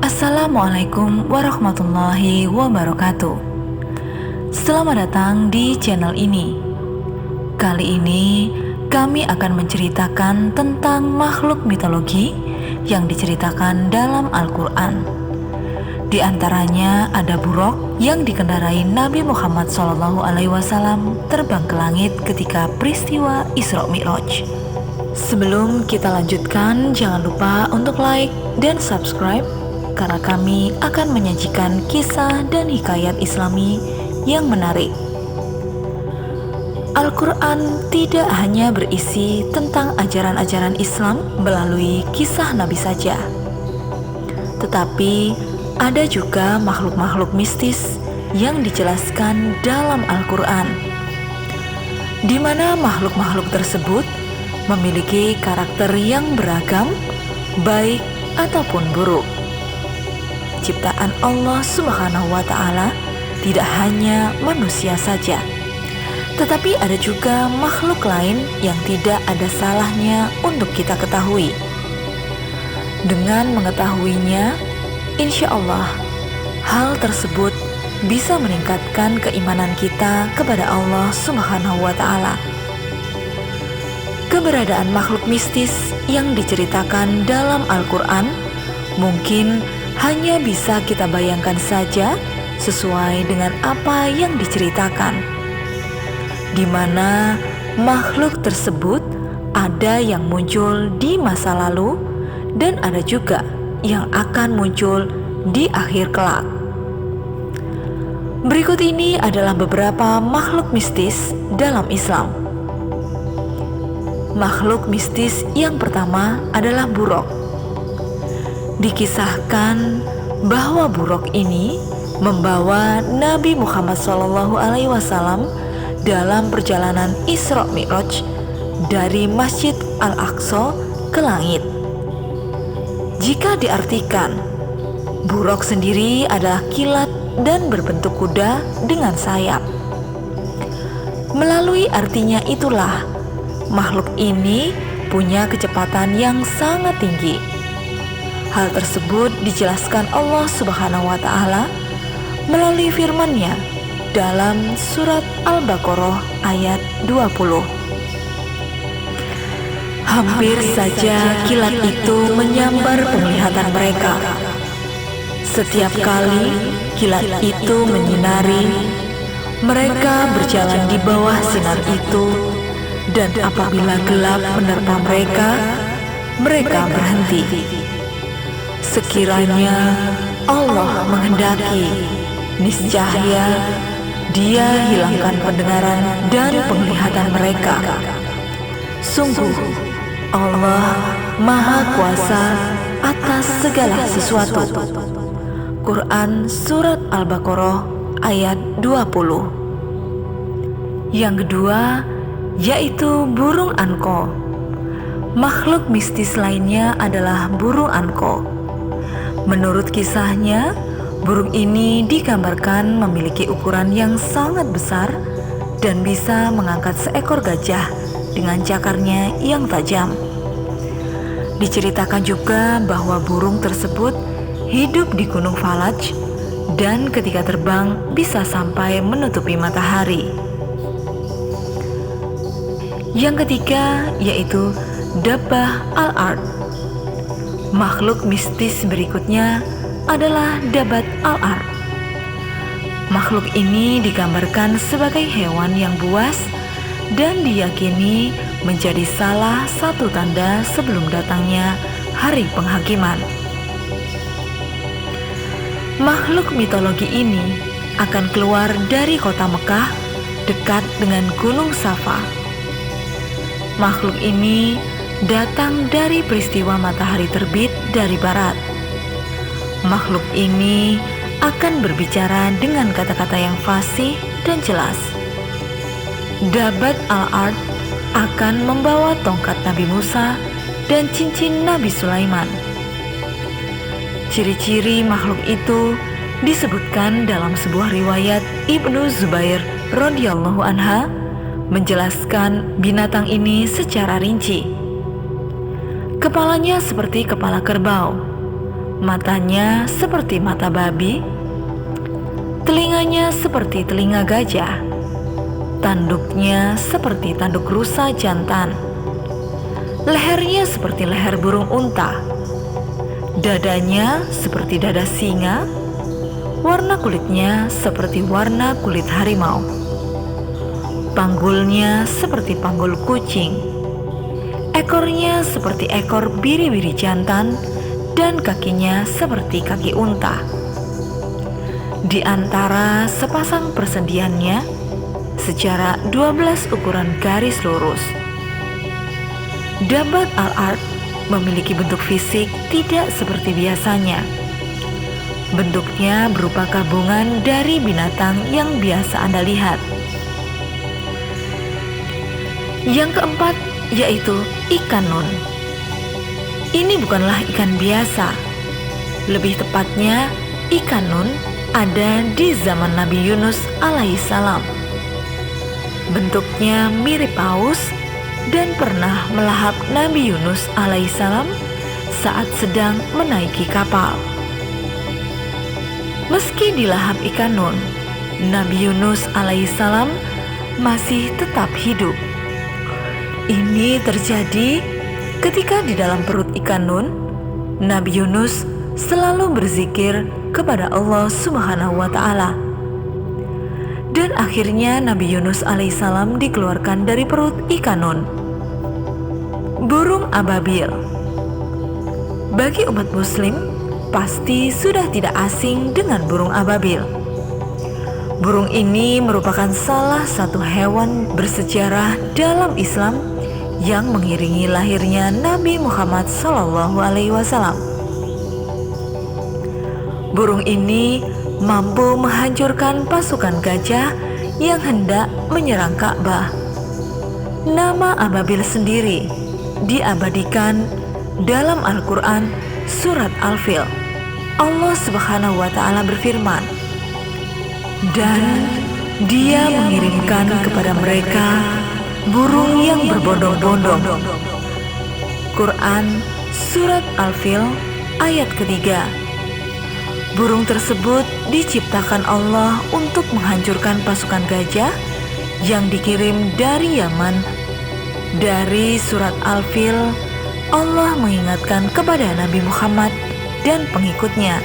Assalamualaikum warahmatullahi wabarakatuh. Selamat datang di channel ini. Kali ini kami akan menceritakan tentang makhluk mitologi yang diceritakan dalam Al-Quran. Di antaranya ada buruk yang dikendarai Nabi Muhammad SAW terbang ke langit ketika peristiwa Isra Mi'raj. Sebelum kita lanjutkan, jangan lupa untuk like dan subscribe karena kami akan menyajikan kisah dan hikayat Islami yang menarik. Al-Quran tidak hanya berisi tentang ajaran-ajaran Islam melalui kisah Nabi saja, tetapi ada juga makhluk-makhluk mistis yang dijelaskan dalam Al-Quran, di mana makhluk-makhluk tersebut memiliki karakter yang beragam, baik ataupun buruk. Ciptaan Allah Subhanahu wa Ta'ala tidak hanya manusia saja, tetapi ada juga makhluk lain yang tidak ada salahnya untuk kita ketahui. Dengan mengetahuinya, insya Allah hal tersebut bisa meningkatkan keimanan kita kepada Allah Subhanahu wa Ta'ala. Keberadaan makhluk mistis yang diceritakan dalam Al-Quran mungkin hanya bisa kita bayangkan saja sesuai dengan apa yang diceritakan, di mana makhluk tersebut ada yang muncul di masa lalu dan ada juga yang akan muncul di akhir kelak. Berikut ini adalah beberapa makhluk mistis dalam Islam. Makhluk mistis yang pertama adalah buruk. Dikisahkan bahwa buruk ini membawa Nabi Muhammad SAW dalam perjalanan Isra Mi'raj dari Masjid Al-Aqsa ke langit. Jika diartikan, buruk sendiri adalah kilat dan berbentuk kuda dengan sayap. Melalui artinya itulah makhluk ini punya kecepatan yang sangat tinggi. Hal tersebut dijelaskan Allah Subhanahu wa Ta'ala melalui firman-Nya dalam surat Al-Baqarah ayat 20. Hampir saja kilat itu menyambar penglihatan mereka. Setiap kali kilat itu menyinari, mereka berjalan di bawah sinar itu, dan apabila gelap menerpa mereka, mereka berhenti. Sekiranya Allah menghendaki, niscaya Dia hilangkan pendengaran dan penglihatan mereka. Sungguh Allah Maha Kuasa atas segala sesuatu. Quran Surat Al-Baqarah ayat 20. Yang kedua yaitu burung anko. Makhluk mistis lainnya adalah burung anko. Menurut kisahnya, burung ini digambarkan memiliki ukuran yang sangat besar dan bisa mengangkat seekor gajah dengan cakarnya yang tajam. Diceritakan juga bahwa burung tersebut hidup di Gunung Falaj dan ketika terbang bisa sampai menutupi matahari. Yang ketiga yaitu Dabbah Al-Ard. Makhluk mistis berikutnya adalah Dabbah Al-Ard. Makhluk ini digambarkan sebagai hewan yang buas dan diyakini menjadi salah satu tanda sebelum datangnya hari penghakiman. Makhluk mitologi ini akan keluar dari kota Mekah dekat dengan Gunung Safa. Makhluk ini datang dari peristiwa matahari terbit dari barat. Makhluk ini akan berbicara dengan kata-kata yang fasih dan jelas. Dabbah Al-Ard akan membawa tongkat Nabi Musa dan cincin Nabi Sulaiman. Ciri-ciri makhluk itu disebutkan dalam sebuah riwayat Ibnu Zubair radhiyallahu anha menjelaskan binatang ini secara rinci. Kepalanya seperti kepala kerbau, Matanya seperti mata babi, telinganya seperti telinga gajah, tanduknya seperti tanduk rusa jantan, lehernya seperti leher burung unta, dadanya seperti dada singa, warna kulitnya seperti warna kulit harimau, panggulnya seperti panggul kucing, ekornya seperti ekor biri-biri jantan, dan kakinya seperti kaki unta. Di antara sepasang persendiannya secara 12 ukuran garis lurus. Dabbat al-Ard memiliki bentuk fisik tidak seperti biasanya. Bentuknya berupa gabungan dari binatang yang biasa Anda lihat. Yang keempat yaitu ikan nun. Ini bukanlah ikan biasa. Lebih tepatnya, ikan nun ada di zaman Nabi Yunus alaihissalam. Bentuknya mirip paus dan pernah melahap Nabi Yunus alaihissalam saat sedang menaiki kapal. Meski dilahap ikan nun, Nabi Yunus alaihissalam masih tetap hidup. Ini terjadi ketika di dalam perut ikan nun, Nabi Yunus selalu berzikir kepada Allah Subhanahu wa Ta'ala. Dan akhirnya Nabi Yunus alaihissalam dikeluarkan dari perut ikan nun. Burung ababil. Bagi umat muslim, pasti sudah tidak asing dengan burung ababil. Burung ini merupakan salah satu hewan bersejarah dalam Islam yang mengiringi lahirnya Nabi Muhammad SAW. Burung ini mampu menghancurkan pasukan gajah yang hendak menyerang Ka'bah. Nama ababil sendiri diabadikan dalam Al-Quran surat Al-Fil. Allah Subhanahu wa Ta'ala berfirman, "Dan Dia mengirimkan kepada mereka burung yang berbondong-bondong." Quran surat Al-Fil ayat ketiga. Burung tersebut diciptakan Allah untuk menghancurkan pasukan gajah yang dikirim dari Yaman. Dari surat Al-Fil, Allah mengingatkan kepada Nabi Muhammad dan pengikutnya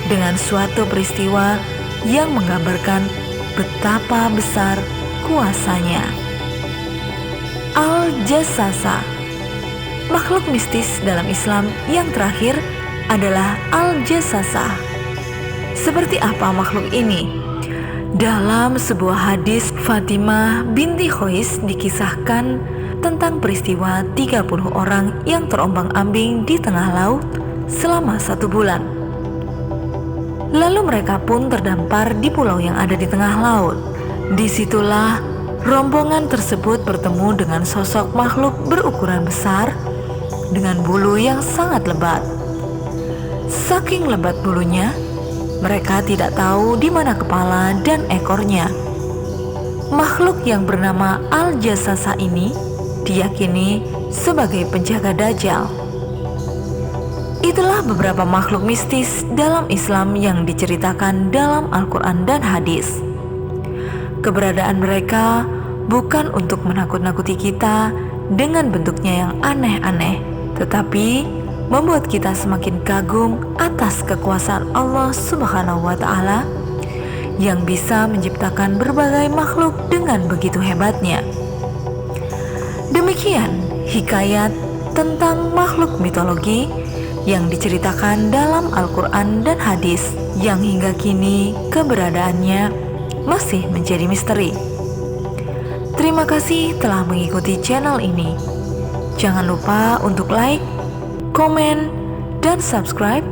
dengan suatu peristiwa yang menggambarkan betapa besar kuasanya. Al-Jassasa, makhluk mistis dalam Islam yang terakhir adalah Al-Jassasa. Seperti apa makhluk ini? Dalam sebuah hadis, Fatimah binti Khois dikisahkan tentang peristiwa 30 orang yang terombang-ambing di tengah laut selama 1 bulan. Lalu mereka pun terdampar di pulau yang ada di tengah laut. Disitulah rombongan tersebut bertemu dengan sosok makhluk berukuran besar dengan bulu yang sangat lebat. Saking lebat bulunya, mereka tidak tahu di mana kepala dan ekornya. Makhluk yang bernama Al-Jassasa ini diyakini sebagai penjaga Dajjal. Itulah beberapa makhluk mistis dalam Islam yang diceritakan dalam Al-Quran dan hadis. Keberadaan mereka bukan untuk menakut-nakuti kita dengan bentuknya yang aneh-aneh, tetapi membuat kita semakin kagum atas kekuasaan Allah Subhanahu wa Ta'ala yang bisa menciptakan berbagai makhluk dengan begitu hebatnya. Demikian hikayat tentang makhluk mitologi yang diceritakan dalam Al-Quran dan hadis yang hingga kini keberadaannya masih menjadi misteri. Terima kasih telah mengikuti channel ini. Jangan lupa untuk like, komen, dan subscribe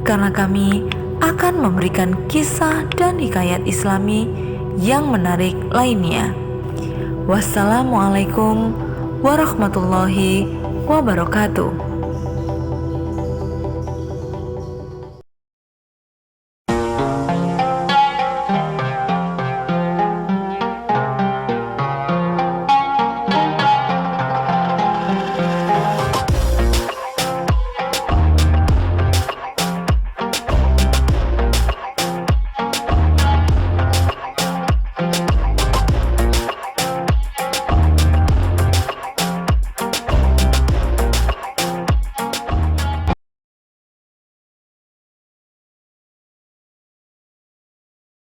karena kami akan memberikan kisah dan hikayat Islami yang menarik lainnya. Wassalamualaikum warahmatullahi wabarakatuh.